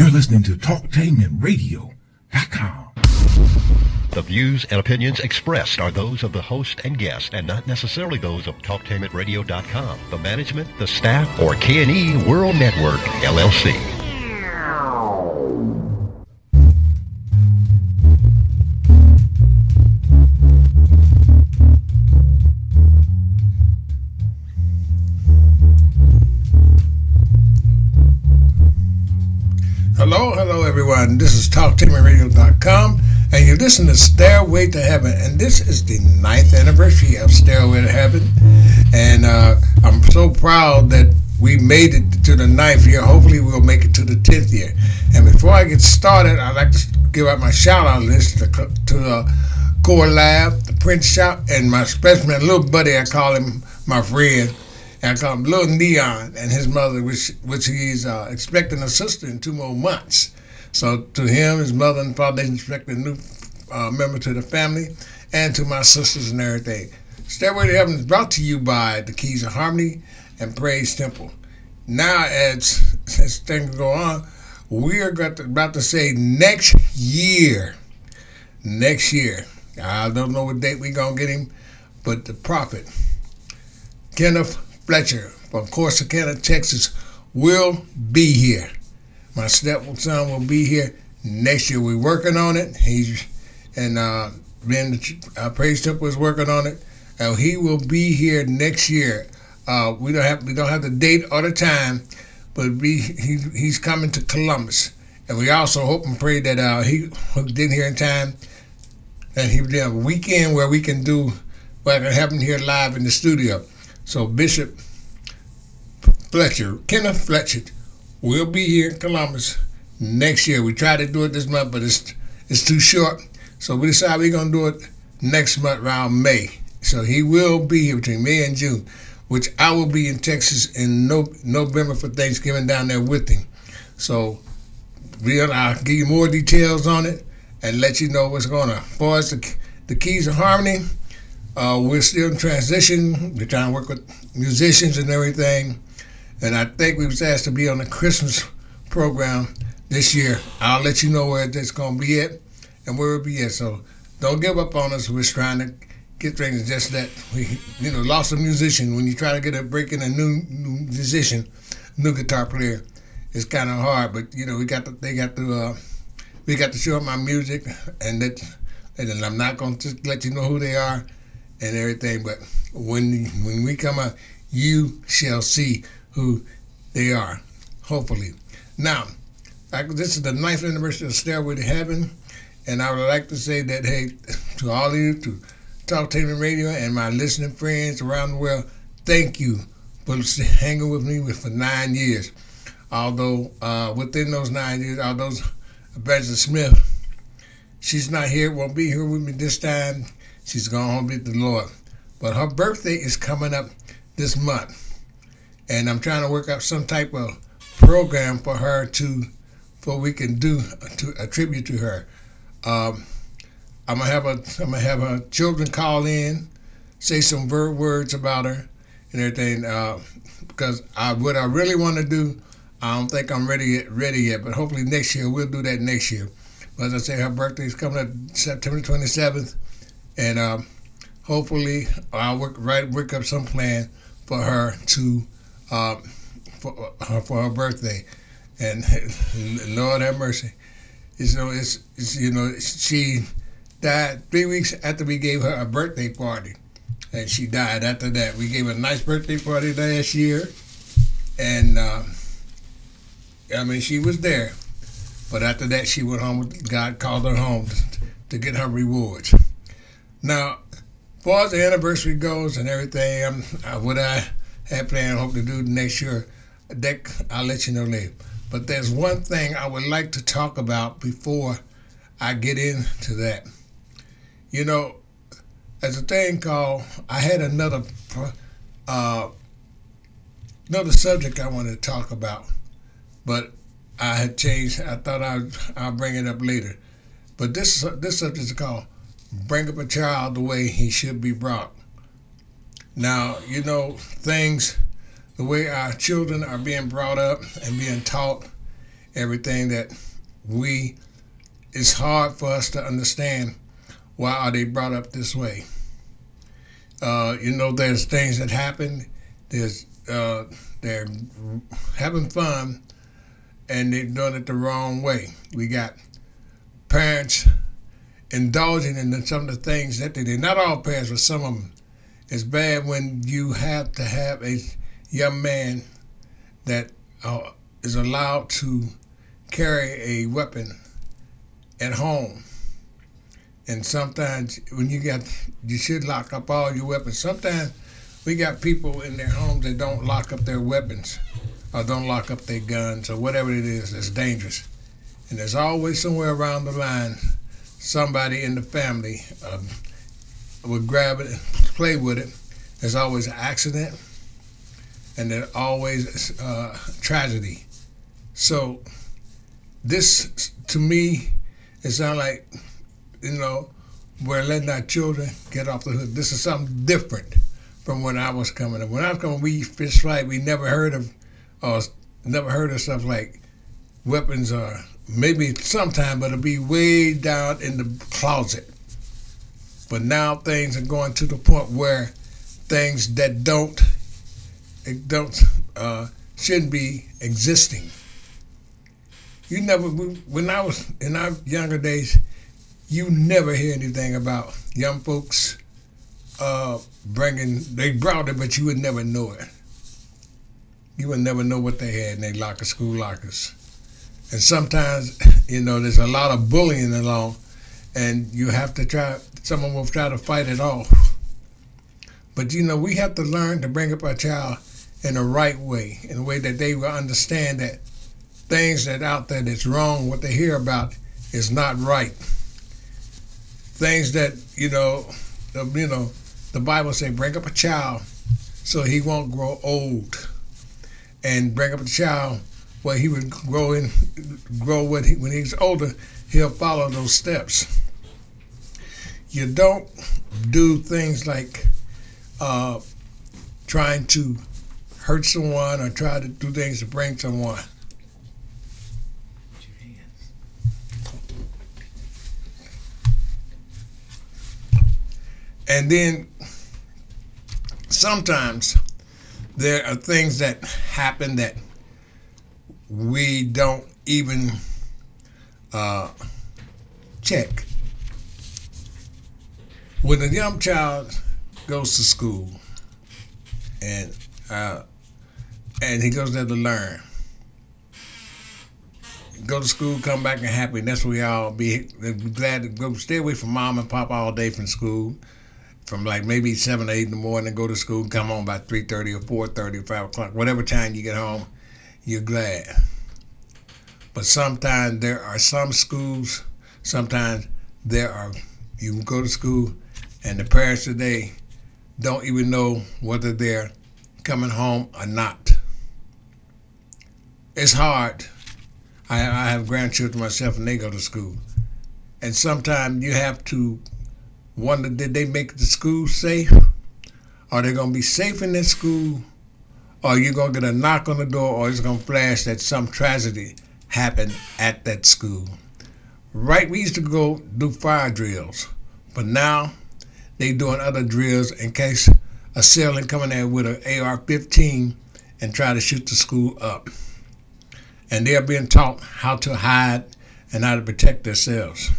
You're listening to TalkTainmentRadio.com. The views and opinions expressed are those of the host and guest and not necessarily those of TalkTainmentRadio.com, the management, the staff, or K&E World Network, LLC. Hello everyone. This is TalkTainmentRadio.com, and you're listening to Stairway to Heaven, and this is the 9th anniversary of Stairway to Heaven, and I'm so proud that we made it to the 9th year. Hopefully we'll make it to the 10th year. And before I get started, I'd like to give out my shout-out list to Core Lab, the Prince Shop, and my specimen, little buddy, I call him my friend. And I call him Little Neon and his mother, which he's expecting a sister in 2 more months. So to him, his mother and father, they expect a new member to the family, and to my sisters and everything. Stairway to Heaven is brought to you by the Keys of Harmony and Praise Temple. Now, as things go on, we are about to say next year. Next year. I don't know what date we're going to get him, but the prophet, Kenneth Fletcher from Corsicana, Texas, will be here. My stepson will be here next year. We're working on it. Praise Temple is working on it. He will be here next year. We don't have the date or the time, but he's coming to Columbus. And we also hope and pray that he hooked in here in time, and he'll have a weekend where we can have him here live in the studio. So Bishop Fletcher, Kenneth Fletcher, will be here in Columbus next year. We tried to do it this month, but it's too short. So we decided we're going to do it next month around May. So he will be here between May and June, which I will be in Texas in November for Thanksgiving down there with him. So I'll give you more details on it and let you know what's going on. As far as the Keys of Harmony, we're still in transition. We're trying to work with musicians and everything. And I think we was asked to be on the Christmas program this year. I'll let you know where it's going to be at and where it'll be at. So don't give up on us. We're trying to get things. Just that we, lost a musician. When you try to get a break in a new musician, new guitar player, it's kind of hard. But we got to show up my music, and I'm not going to let you know who they are and everything. But when we come out, you shall see who they are, hopefully. Now, this is the 9th anniversary of Stairway to Heaven, and I would like to say that, hey, to all of you, to TalkTainment Radio and my listening friends around the world, thank you for hanging with me for 9 years. Although within those 9 years, Evangelist Smith, she's not here, won't be here with me this time. She's gone home with the Lord. But her birthday is coming up this month. And I'm trying to work out some type of program for her for we can do a tribute to her. I'm gonna have her children call in, say some words about her and everything. Because what I really want to do, I don't think I'm ready yet. But hopefully next year we'll do that next year. But as I say, her birthday is coming up September 27th, and hopefully I'll work up some plan for her for her birthday. And Lord have mercy, she died 3 weeks after we gave her a birthday party, and she died after that. We gave her a nice birthday party last year, and she was there, but after that she went home. God called her home to get her rewards. Now, as far as the anniversary goes and everything, what I have planned, hope to do next year, that I'll let you know later. But there's one thing I would like to talk about before I get into that. There's a thing called, I had another subject I wanted to talk about, but I had changed. I thought I'll bring it up later. But this subject is called Bring Up a Child the Way He Should Be Brought. Now, things, the way our children are being brought up and being taught everything that it's hard for us to understand why are they brought up this way. There's things that happen. They're having fun, and they're doing it the wrong way. We got parents indulging in some of the things that they do. Not all parents, but some of them. It's bad when you have to have a young man that is allowed to carry a weapon at home. And sometimes when you should lock up all your weapons. Sometimes we got people in their homes that don't lock up their weapons or don't lock up their guns or whatever it is that's dangerous. And there's always somewhere around the line somebody in the family will grab it and play with it. There's always an accident, and there's always tragedy. So this, to me, it sounds like, we're letting our children get off the hook. This is something different from when I was coming up. When I was coming, we fish flight. We never heard of stuff like weapons, or maybe sometime, but it'll be way down in the closet. But now things are going to the point where things that shouldn't be existing. When I was in our younger days, you never hear anything about young folks they brought it, but you would never know it. You would never know what they had in their school lockers. And sometimes, there's a lot of bullying along, and you have to someone will try to fight it off. But, we have to learn to bring up our child in the right way, in a way that they will understand that things that out there that's wrong, what they hear about is not right. Things that, the Bible says, bring up a child so he won't grow old. And bring up a child where he would when he's older, he'll follow those steps. You don't do things like trying to hurt someone or try to do things to bring someone. And then sometimes there are things that happen that we don't even check. When a young child goes to school and he goes there to learn, go to school, come back and happy, and that's what we all be glad to go. Stay away from mom and pop all day from school, from like maybe 7 or 8 in the morning, go to school, come home by 3:30 or 4:30 or 5 o'clock. Whatever time you get home, you're glad. But sometimes there are some schools, you can go to school and the parents today don't even know whether they're coming home or not. It's hard. I have grandchildren myself and they go to school. And sometimes you have to wonder, did they make the school safe? Are they going to be safe in that school? Or are you going to get a knock on the door, or it's going to flash that some tragedy happened at that school? Right, we used to go do fire drills, but now they doing other drills in case a assailant coming there with an AR-15 and try to shoot the school up. And they're being taught how to hide and how to protect themselves.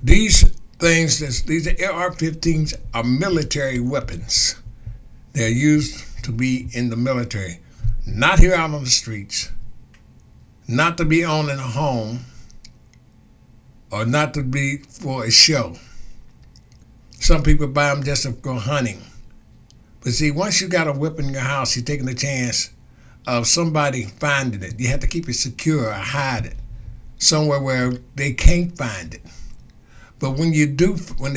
These AR-15s are military weapons. They're used to be in the military, not here out on the streets, not to be owned in a home, or not to be for a show. Some people buy them just to go hunting. But see, once you got a weapon in your house, you're taking a chance of somebody finding it. You have to keep it secure or hide it somewhere where they can't find it. But when they do find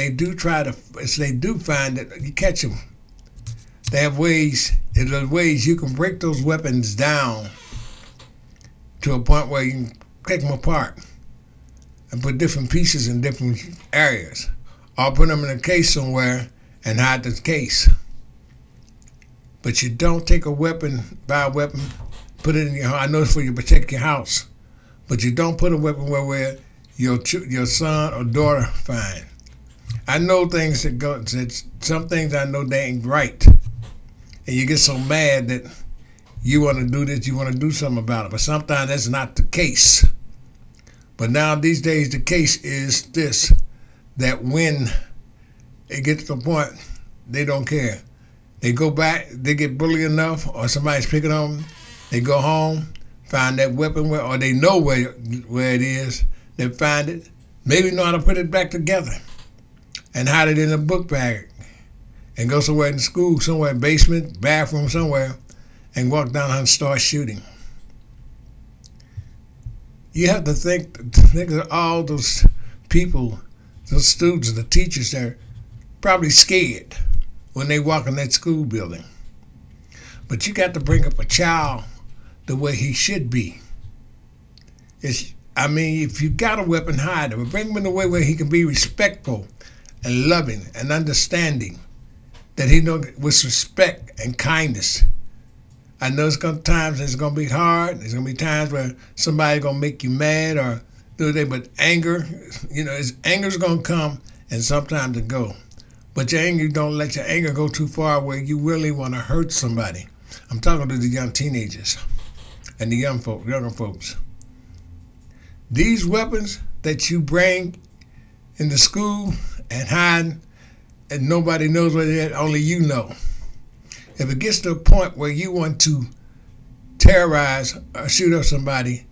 it, you catch them. They have ways you can break those weapons down to a point where you can take them apart and put different pieces in different areas, or put them in a case somewhere and hide the case. But you don't take buy a weapon put it in your home. I know it's for you to protect your house, but you don't put a weapon where your son or daughter find. I know things that some things I know they ain't right, and you get so mad that you want to do this, you want to do something about it. But sometimes that's not the case. But now these days the case is this, that when it gets to the point, they don't care. They go back, they get bullied enough, or somebody's picking on them, they go home, find that weapon, or they know where it is, they find it, maybe know how to put it back together, and hide it in a book bag, and go somewhere in the school, somewhere in the basement, bathroom, somewhere, and walk down and start shooting. You have to think of all those people, those students, the teachers that are probably scared when they walk in that school building. But you got to bring up a child the way he should be. If you got a weapon, hide it, but bring him in a way where he can be respectful and loving and understanding, that he knows with respect and kindness. I know times it's going to be hard. There's going to be times where somebody's going to make you mad or do that. But anger, anger's going to come and sometimes it go. But don't let your anger go too far where you really want to hurt somebody. I'm talking to the young teenagers and the younger folks. These weapons that you bring into school and hide, and nobody knows where they're at, only you know. If it gets to a point where you want to terrorize or shoot up somebody,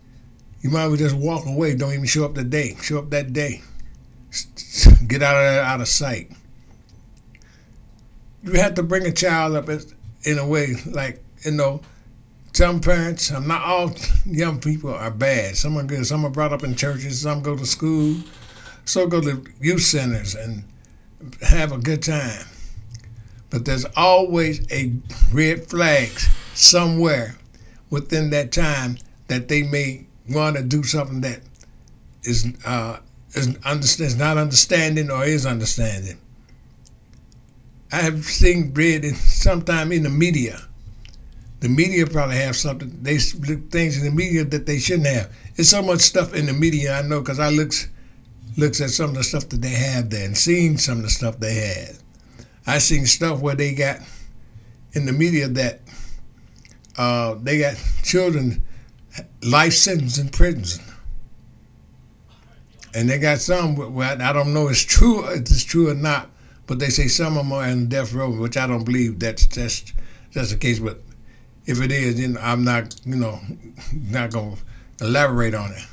you might as well just walk away. Don't even show up that day. Get out of sight. You have to bring a child up in a way like, some parents, not all young people are bad. Some are good. Some are brought up in churches. Some go to school. Some go to youth centers and have a good time. But there's always a red flag somewhere within that time that they may want to do something that is not understanding or is understanding. I have seen sometime in the media. The media probably have something. They things in the media that they shouldn't have. There's so much stuff in the media I know because I looks at some of the stuff that they have there and seen some of the stuff they had. I seen stuff where they got in the media that they got children life sentence in prison, and they got some where I don't know if it's true or not, but they say some of them are in death row, which I don't believe that's the case. But if it is, then I'm not not gonna elaborate on it.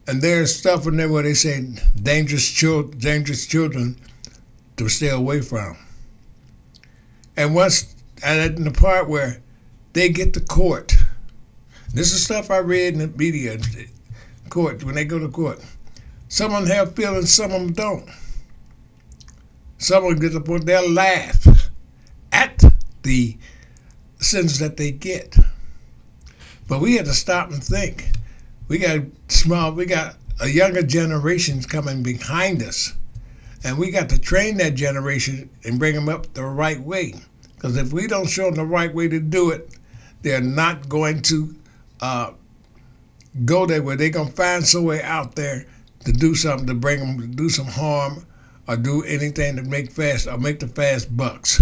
And there's stuff in there where they say dangerous children to stay away from. And in the part where they get to court, this is stuff I read in the media, court, when they go to court. Some of them have feelings, some of them don't. Some of them get to the point they'll laugh at the sentence that they get. But we have to stop and think. We got a younger generation coming behind us. And we got to train that generation and bring them up the right way. Because if we don't show them the right way to do it, they're not going to go there where they're going to find some way out there to do something, to bring them to do some harm or do anything to make the fast bucks.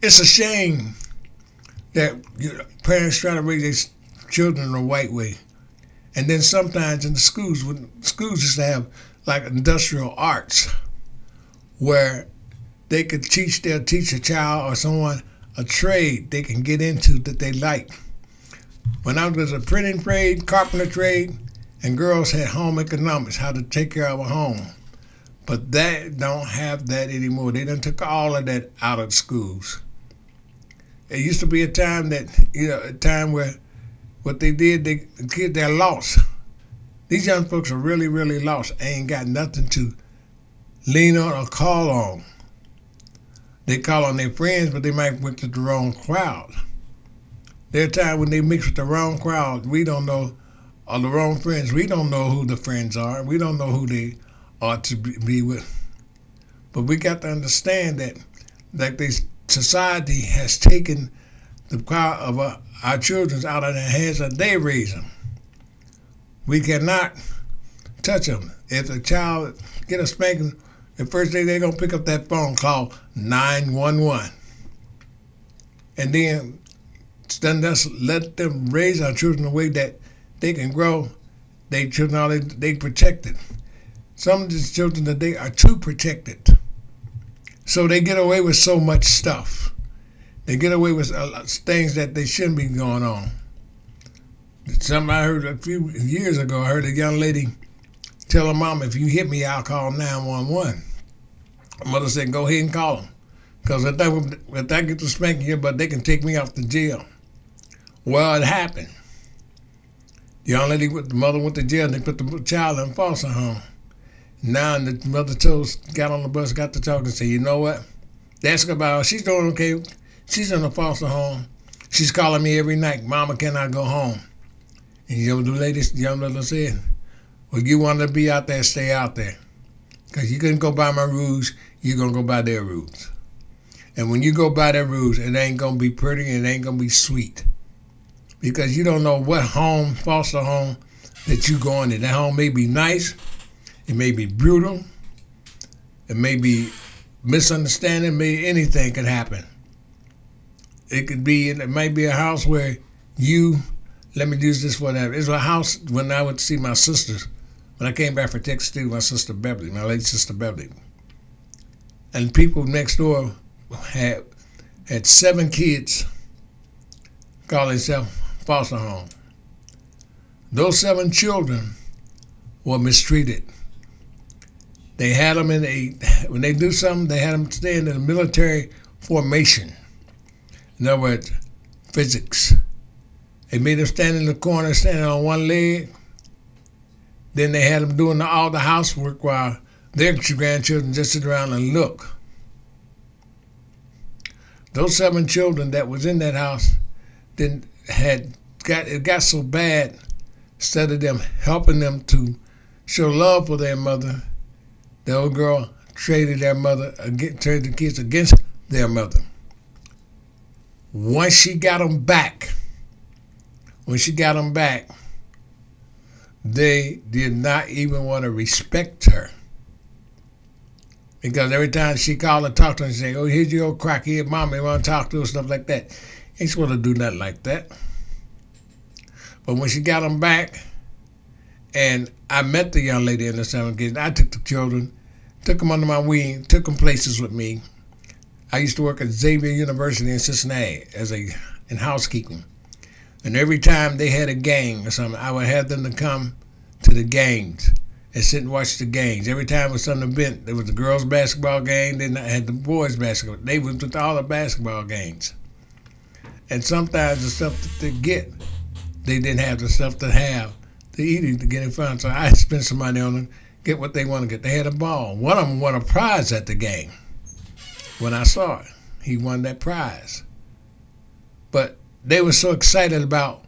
It's a shame that parents try to raise their children the right way. And then sometimes in the schools, when schools used to have like industrial arts where they could teach a child or someone a trade they can get into that they like. When I was a printing trade, carpenter trade, and girls had home economics, how to take care of a home. But they don't have that anymore. They done took all of that out of schools. It used to be a time where what they did, the kids, they're lost. These young folks are really, really lost. Ain't got nothing to lean on or call on. They call on their friends, but they might mix with the wrong crowd. There are times when they mix with the wrong crowd, we don't know, or the wrong friends, we don't know who the friends are. We don't know who they ought to be with. But we got to understand that this society has taken the power of our children's out of their hands and they raise them. We cannot touch them. If a child get a spanking, the first thing they're going to pick up that phone, call 911. And then just let them raise our children the way that they can grow. They children, they protected. Some of these children today are too protected. So they get away with so much stuff. They get away with things that they shouldn't be going on. Something I heard a few years ago, I heard a young lady tell her mom, if you hit me, I'll call 911. Her mother said, go ahead and call them. Because if I get to spanking here, but they can take me off to jail. Well, it happened. The young lady, the mother went to jail, and they put the child in foster home. Now the mother got on the bus, got to talk and said, you know what? They asked her about her. She's doing okay. She's in a foster home. She's calling me every night, Mama, can I go home? And the young lady said, well, you want to be out there, stay out there. Because you couldn't go by my rules, you're going to go by their rules. And when you go by their rules, it ain't going to be pretty and it ain't going to be sweet. Because you don't know what home, foster home, that you going in. That home may be nice, it may be brutal, it may be misunderstanding, anything could happen. It might be a house where let me use this for that. It was a house when I went to see my sisters. When I came back for Texas State, my sister Beverly, my late sister Beverly. And people next door had 7 kids call themselves foster home. Those 7 children were mistreated. They had them when they do something, they had them stay in a military formation. In other words, physics. They made them stand in the corner, standing on one leg. Then they had them doing all the housework while their grandchildren just sit around and look. Those 7 children that was in that house it got so bad, instead of them helping them to show love for their mother, the old girl traded the kids against their mother. Once she got them back, they did not even want to respect her. Because every time she called and talked to her and say, oh, here's your old crackhead mama, you want to talk to her, stuff like that. Ain't supposed to do nothing like that. But when she got them back, and I met the young lady in the 7 kids, I took the children, took them under my wing, took them places with me. I used to work at Xavier University in Cincinnati in housekeeping. And every time they had a game or something, I would have them to come to the games and sit and watch the games. Every time it was some event, there was the girls' basketball game, then I had the boys' basketball. They went to all the basketball games. And sometimes the stuff that they get, they didn't have the stuff to have to eat it to get it fun. So I spent some money on them, get what they want to get. They had a ball. One of them won a prize at the game. When I saw it, he won that prize. But they were so excited about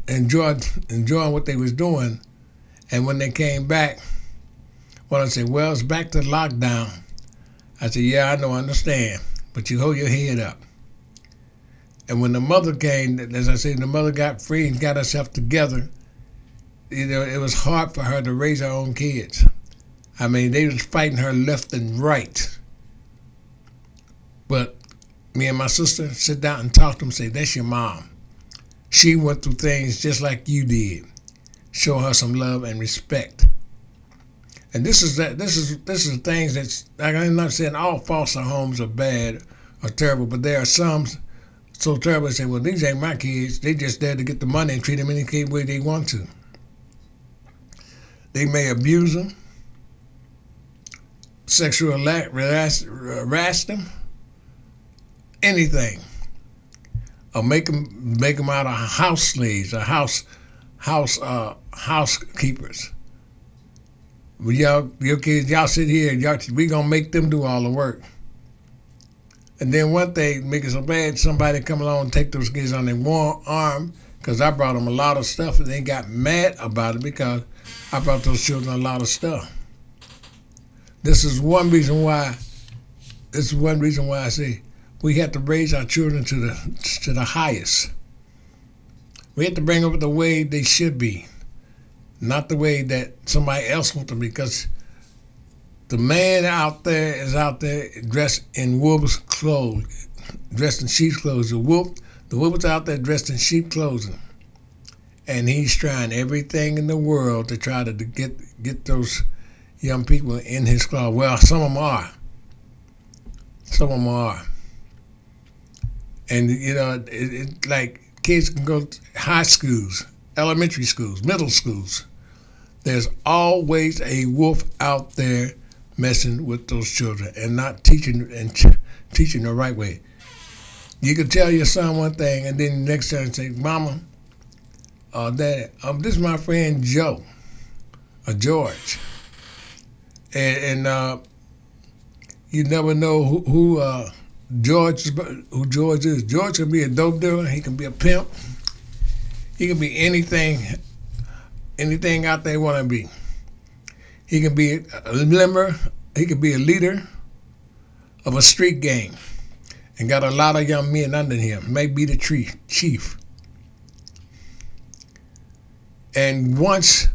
enjoying what they was doing. And when they came back, I said, well, it's back to lockdown. I said, yeah, I know, I understand. But you hold your head up. And when the mother came, as I said, the mother got free and got herself together. It was hard for her to raise her own kids. I mean, they was fighting her left and right. But me and my sister sit down and talk to them and say, that's your mom. She went through things just like you did. Show her some love and respect. And this is things that, I'm not saying all foster homes are bad or terrible, but there are some so terrible they say, well, these ain't my kids. They just there to get the money and treat them any way they want to. They may abuse them, sexually harass them, anything, or make them out of house slaves or housekeepers. Well, your kids, y'all sit here, we gonna make them do all the work. And then one thing, make it so bad, somebody come along and take those kids on their one arm, because I brought them a lot of stuff, and they got mad about it because I brought those children a lot of stuff. This is one reason why I say we have to raise our children to the highest. We have to bring them up the way they should be, not the way that somebody else wants them, because the man out there is out there dressed in wolf's clothes, dressed in sheep's clothes. The wolf is out there dressed in sheep clothing, and he's trying everything in the world to try to get those young people in his claw. Well, some of them are. Some of them are. And, you know, it like kids can go to high schools, elementary schools, middle schools. There's always a wolf out there messing with those children and not teaching the right way. You can tell your son one thing, and then the next time say, Mama, Daddy, this is my friend Joe, or George. And you never know who George is. George can be a dope dealer. He can be a pimp. He can be anything out there want to be. He can be a member. He can be a leader of a street gang and got a lot of young men under him. May be the chief. And once,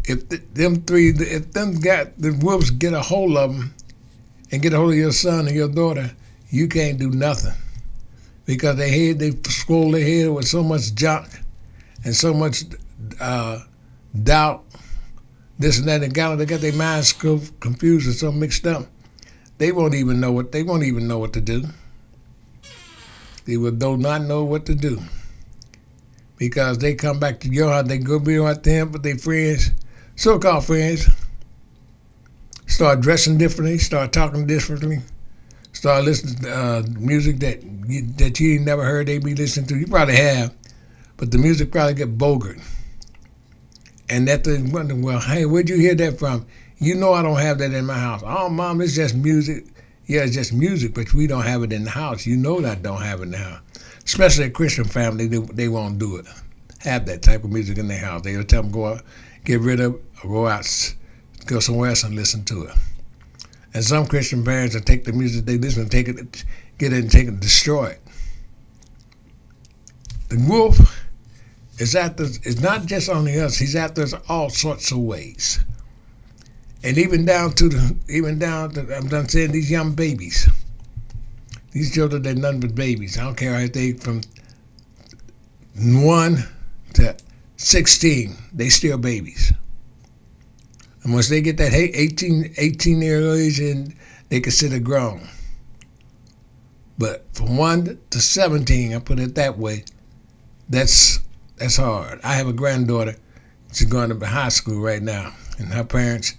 if the wolves get a hold of them and get a hold of your son and your daughter, you can't do nothing, because they scroll their head with so much junk and so much doubt, this and that, and they got their minds confused and so mixed up. They won't even know what to do. They do not know what to do, because they come back to your house. They go be out to him with their friends, so-called friends. Start dressing differently. Start talking differently. Start listening to music that you ain't never heard they be listening to. You probably have, but the music probably get bogered. And that they wonder, well, hey, where'd you hear that from? You know I don't have that in my house. Oh, Mom, it's just music. Yeah, it's just music, but we don't have it in the house. You know that I don't have it in the house. Especially a Christian family, they won't do it. Have that type of music in their house. They'll tell them go out, get rid of it, or go out, go somewhere else and listen to it. And some Christian parents will take the music they listen to, get it and take it and destroy it. The wolf is not just only us, he's after us all sorts of ways. And even down to I'm done saying these young babies. These children, they're nothing but babies. I don't care if they from 1 to 16, they still babies. And once they get that 18-year age, and they consider grown. But from 1 to 17, I put it that way, that's hard. I have a granddaughter. She's going to high school right now, and her parents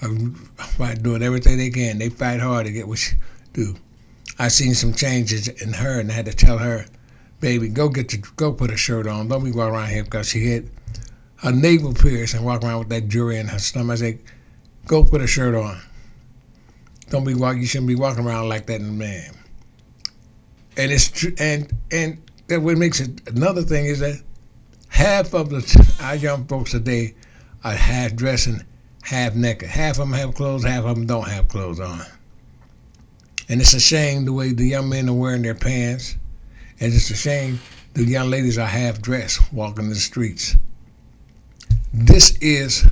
are doing everything they can. They fight hard to get what she do. I seen some changes in her, and I had to tell her, baby, go put a shirt on. Don't be walking around here, because she had her navel pierced and walk around with that jewelry in her stomach. I said, go put a shirt on. You shouldn't be walking around like that in a man. And it's true. And that what makes it another thing is that half of our young folks today are half dressing, half naked. Half of them have clothes, half of them don't have clothes on. And it's a shame the way the young men are wearing their pants, and it's a shame the young ladies are half dressed walking the streets. This is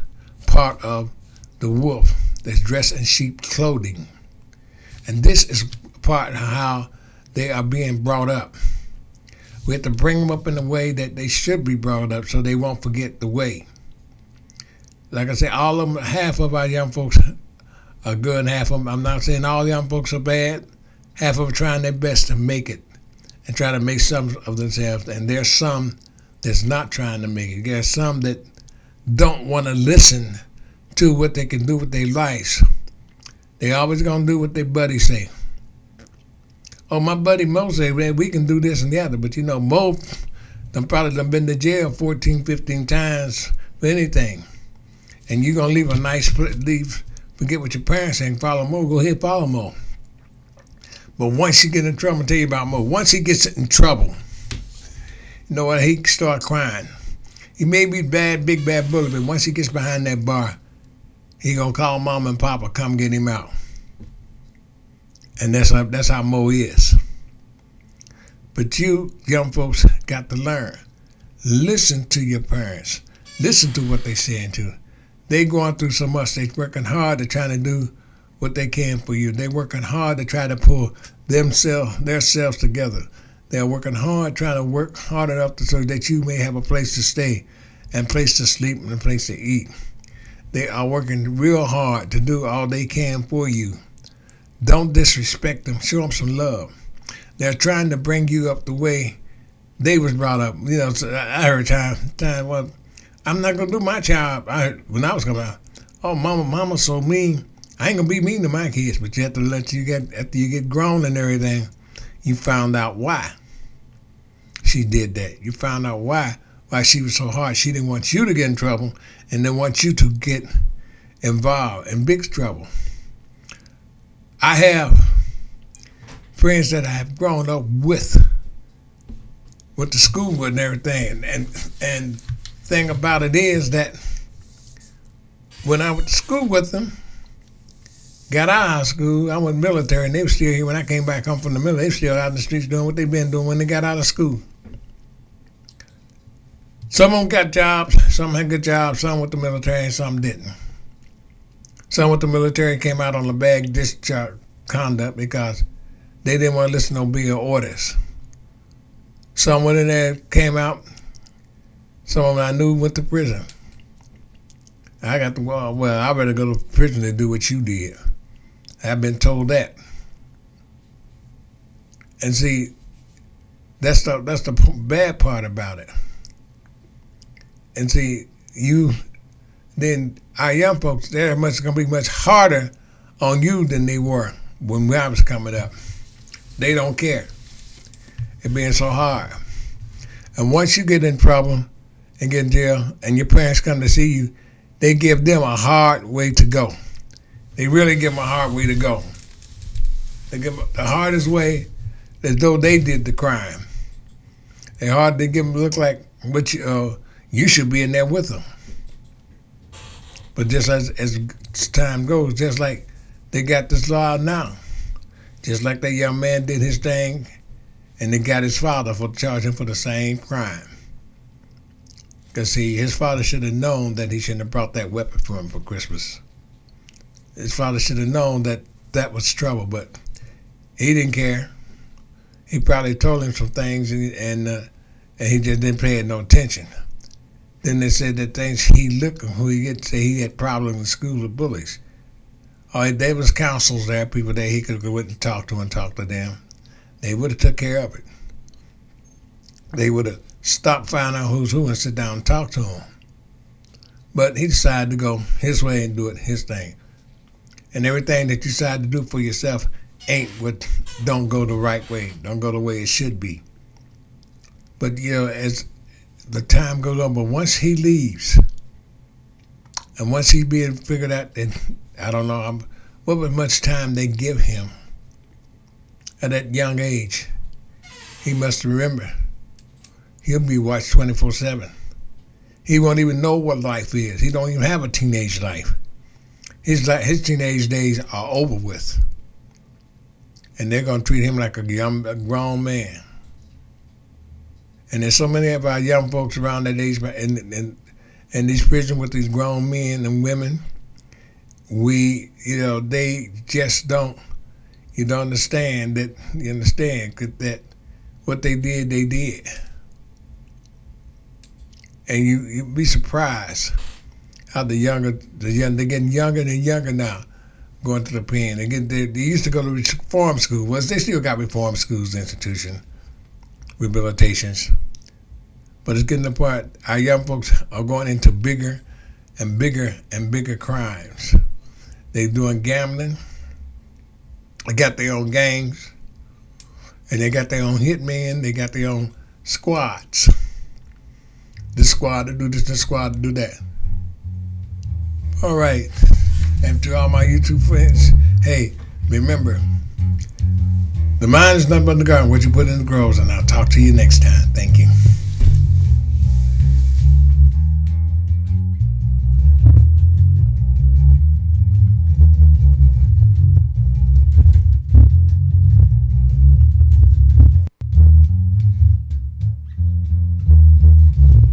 part of the wolf that's dressed in sheep clothing. And this is part of how they are being brought up. We have to bring them up in the way that they should be brought up so they won't forget the way. Like I said, all of them, half of our young folks are good, and half of them, I'm not saying all young folks are bad. Half of them are trying their best to make it and try to make some of themselves. And there's some that's not trying to make it. There's some that don't want to listen to what they can do with their lives. They always going to do what their buddies say. Oh, my buddy Mo say, man, we can do this and the other. But, Mo probably done been to jail 14, 15 times for anything. And you're going to leave a nice place, forget what your parents say and follow Mo, go ahead, follow Mo. But once you get in trouble, I'll tell you about Mo. Once he gets in trouble, you know what, he start crying. He may be bad, big bad bully, but once he gets behind that bar, he gonna call Mama and Papa, come get him out. And that's how Mo is. But you young folks got to learn. Listen to your parents. Listen to what they're saying to you. They going through so much. They're working hard to try to do what they can for you. They're working hard to try to pull themselves together. They're working hard, trying to work hard enough so that you may have a place to stay and a place to sleep and a place to eat. They are working real hard to do all they can for you. Don't disrespect them. Show them some love. They're trying to bring you up the way they was brought up. You know, so I heard time, well, I'm not gonna do my job. I heard when I was coming out, oh, mama's so mean. I ain't gonna be mean to my kids, but you have to after you get grown and everything, you found out why she did that. You found out why she was so hard. She didn't want you to get in trouble and didn't want you to get involved in big trouble. I have friends that I have grown up with the school with and everything. And thing about it is that when I went to school with them, got out of school, I was military, and they were still here when I came back home from the military. They were still out in the streets doing what they've been doing when they got out of school. Some of them got jobs, some had good jobs, some with the military, and some didn't. Some with the military came out on a bad discharge conduct because they didn't want to listen to no bigger orders. Some went in there, came out. Some of them I knew went to prison. I got to, well, I better go to prison to do what you did. I've been told that. And see, that's the bad part about it. And see, then our young folks, they're going to be much harder on you than they were when I was coming up. They don't care. It being so hard. And once you get in trouble and get in jail and your parents come to see you, they give them a hard way to go. They really give them a hard way to go. They give them the hardest way as though they did the crime. They give them look like what you should be in there with them. But just as time goes, just like they got this law now, just like that young man did his thing, and they got his father for charging for the same crime. Because, see, his father should have known that he shouldn't have brought that weapon for him for Christmas. His father should have known that that was trouble, but he didn't care. He probably told him some things, and he just didn't pay no attention. Then they said that things he looked, who he had problems in school with bullies. Or there was counselors there, people there he could go in and talk to them. They would have took care of it. They would have stopped, find out who's who, and sit down and talk to him. But he decided to go his way and do it his thing. And everything that you decide to do for yourself don't go the right way, don't go the way it should be. But, as the time goes on, but once he leaves, and once he's being figured out, and I don't know what much time they give him at that young age, he must remember he'll be watched 24/7. He won't even know what life is. He don't even have a teenage life. His teenage days are over with, and they're gonna treat him like a grown man. And there's so many of our young folks around that age, in these prisons with these grown men and women. They just don't. You don't understand that. You understand that what they did. And you'd be surprised how they're getting younger and younger now, going to the pen. They used to go to reform school. Well, they still got reform schools, institution, rehabilitations. But it's getting to the point our young folks are going into bigger and bigger and bigger crimes. They're doing gambling. They got their own gangs. And they got their own hitmen. They got their own squads. This squad to do this, this squad to do that. All right. And to all my YouTube friends, hey, remember, the mind is nothing but the garden, what you put in the grows, and I'll talk to you next time. Thank you.